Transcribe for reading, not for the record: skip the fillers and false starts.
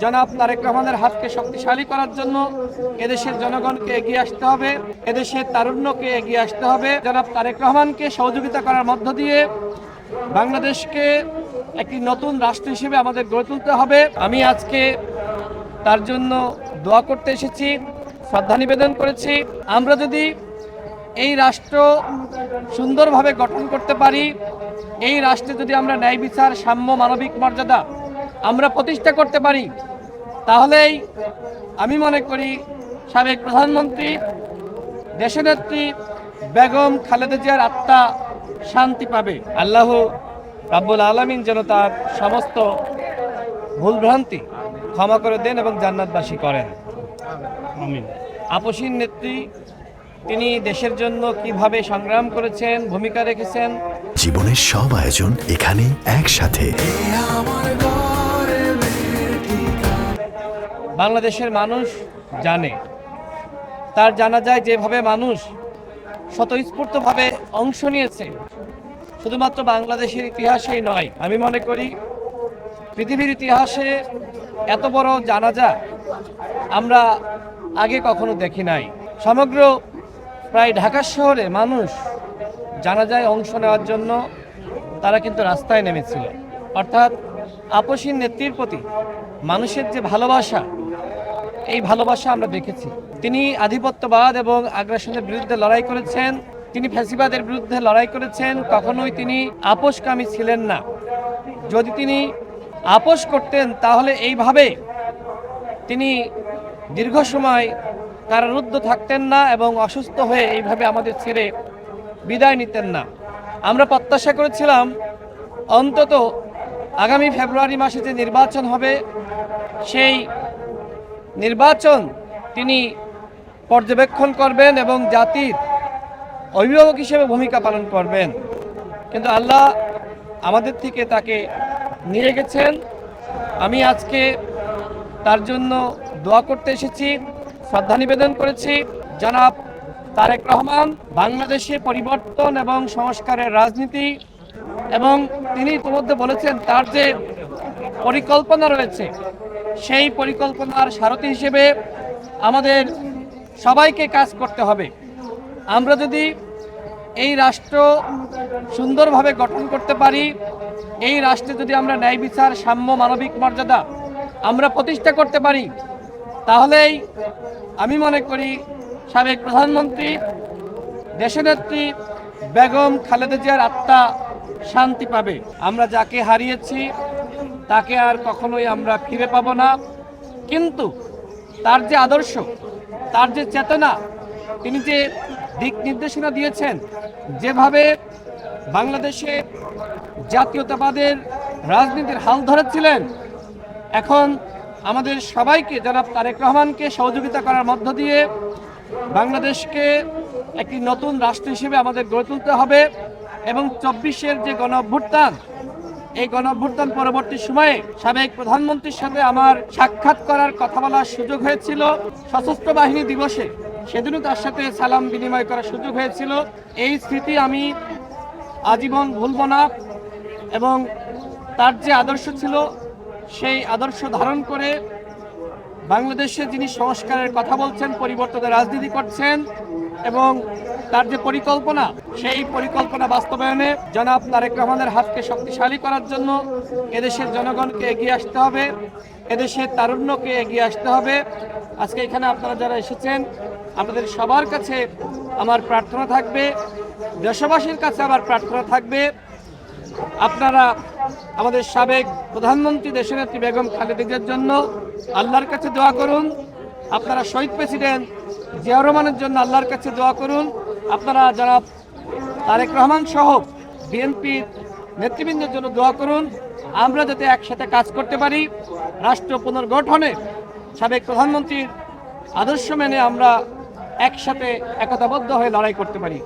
জনাব তারেক রহমানের হাতকে শক্তিশালী করার জন্য এদেশের জনগণকে এগিয়ে আসতে হবে, এদেশের তারুণ্যকে এগিয়ে আসতে হবে। জনাব তারেক রহমানকে সহযোগিতা করার মধ্য দিয়ে বাংলাদেশকে একটি নতুন রাষ্ট্র হিসেবে আমাদের গড়ে তুলতে হবে। আমি আজকে তার জন্য দোয়া করতে এসেছি, শ্রদ্ধা নিবেদন করেছি। আমরা যদি এই রাষ্ট্র সুন্দরভাবে গঠন করতে পারি, এই রাষ্ট্রে যদি আমরা ন্যায় বিচার, সাম্য, মানবিক মর্যাদা আমরা প্রতিষ্ঠা করতে পারি, তাহলেই আমি মনে করি সাবেক প্রধানমন্ত্রী দেশনেত্রী বেগম খালেদা জিয়ার আত্মা শান্তি পাবে। আল্লাহ রাব্বুল আলামিন যেন তার সমস্ত ভুলভ্রান্তি ক্ষমা করে দেন এবং জান্নাতবাসী করেন। আমিন। আপসীন নেত্রী, তিনি দেশের জন্য কিভাবে সংগ্রাম করেছেন, ভূমিকা রেখেছেন। জীবনের সব আয়োজন এখানে একসাথে। বাংলাদেশের মানুষ জানে, তার জানা যায় যেভাবে মানুষ স্বতঃস্ফূর্তভাবে অংশ নিয়েছে, শুধুমাত্র বাংলাদেশের ইতিহাসেই নয়, আমি মনে করি পৃথিবীর ইতিহাসে এত বড় জানাজা আমরা আগে কখনো দেখি নাই। সমগ্র প্রায় ঢাকা শহরে মানুষ জানাজায় অংশ নেওয়ার জন্য তারা কিন্তু রাস্তায় নেমেছিল। অর্থাৎ আপসীন নেত্রীর প্রতি মানুষের যে ভালোবাসা, এই ভালোবাসা আমরা দেখেছি। তিনি আধিপত্যবাদ এবং আগ্রাসনের বিরুদ্ধে লড়াই করেছেন, তিনি ফ্যাসিবাদের বিরুদ্ধে লড়াই করেছেন। কখনোই তিনি আপোষকামী ছিলেন না। যদি তিনি আপোষ করতেন তাহলে এইভাবে তিনি দীর্ঘ সময় কারারুদ্ধ থাকতেন না এবং অসুস্থ হয়ে এইভাবে আমাদের ছেড়ে বিদায় নিতেন না। আমরা প্রত্যাশা করেছিলাম অন্তত আগামী ফেব্রুয়ারি মাসে যে নির্বাচন হবে, সেই নির্বাচন তিনি পর্যবেক্ষণ করবেন এবং জাতির অভিভাবক হিসেবে ভূমিকা পালন করবেন। কিন্তু আল্লাহ আমাদের থেকে তাকে নিয়ে গেছেন। আমি আজকে তার জন্য দোয়া করতে এসেছি, শ্রদ্ধা নিবেদন করেছি। জনাব তারেক রহমান বাংলাদেশে পরিবর্তন এবং সংস্কারের রাজনীতি, এবং তিনি ইতিমধ্যে বলেছেন তার যে পরিকল্পনা রয়েছে, সেই পরিকল্পনার সারথি হিসেবে আমাদের সবাইকে কাজ করতে হবে। আমরা যদি এই রাষ্ট্র সুন্দরভাবে গঠন করতে পারি, এই রাষ্ট্রে যদি আমরা ন্যায় বিচার, সাম্য, মানবিক মর্যাদা আমরা প্রতিষ্ঠা করতে পারি, তাহলেই আমি মনে করি সাবেক প্রধানমন্ত্রী দেশনেত্রী বেগম খালেদা জিয়ার আত্মা শান্তি পাবে। আমরা যাকে হারিয়েছি তাকে আর কখনোই আমরা ফিরে পাবো না, কিন্তু তার যে আদর্শ, তার যে চেতনা, তিনি যে দিক নির্দেশনা দিয়েছেন, যেভাবে বাংলাদেশে জাতীয়তাবাদের রাজনীতির হাল ধরেছিলেন, এখন আমাদের সবাইকে জনাব তারেক রহমানকে সহযোগিতা করার মধ্য দিয়ে বাংলাদেশকে একটি নতুন রাষ্ট্র হিসেবে আমাদের গড়ে তুলতে হবে। এবং 24-এর যে গণঅভ্যুত্থান, এই গণঅভ্যুত্থান পরবর্তী সময়ে সাবেক প্রধানমন্ত্রীর সাথে আমার সাক্ষাৎ করার, কথা বলার সুযোগ হয়েছিল সশস্ত্র বাহিনী দিবসে। সেদিনও তার সাথে সালাম বিনিময় করার সুযোগ হয়েছিল। এই স্মৃতি আমি আজীবন ভুলব না, এবং তার যে আদর্শ ছিল সেই আদর্শ ধারণ করে বাংলাদেশে যিনি সংস্কারের কথা বলছেন, পরিবর্তনের রাজনীতি করছেন, এবং তার যে পরিকল্পনা, সেই পরিকল্পনা বাস্তবায়নে জনাব তারেক রহমানের হাতকে শক্তিশালী করার জন্য এদেশের জনগণকে এগিয়ে আসতে হবে, এদেশের তারুণ্যকে এগিয়ে আসতে হবে। আজকে এখানে আপনারা যারা এসেছেন, আপনাদের সবার কাছে আমার প্রার্থনা থাকবে, দেশবাসীর কাছে আমার প্রার্থনা থাকবে, আপনারা আমাদের সাবেক প্রধানমন্ত্রী দেশনেত্রী বেগম খালেদা জিয়ার জন্য আল্লাহর কাছে দোয়া করুন। আপনারা শহীদ প্রেসিডেন্ট জিয়াউর রহমানের জন্য আল্লাহর কাছে দোয়া করুন। আপনারা জনাব তারেক রহমান সহ বিএনপির নেতৃবৃন্দের জন্য দোয়া করুন। আমরা যাতে একসাথে কাজ করতে পারি, রাষ্ট্র পুনর্গঠনে সাবেক প্রধানমন্ত্রীর আদর্শ মেনে আমরা একসাথে একতাবদ্ধ হয়ে লড়াই করতে পারি।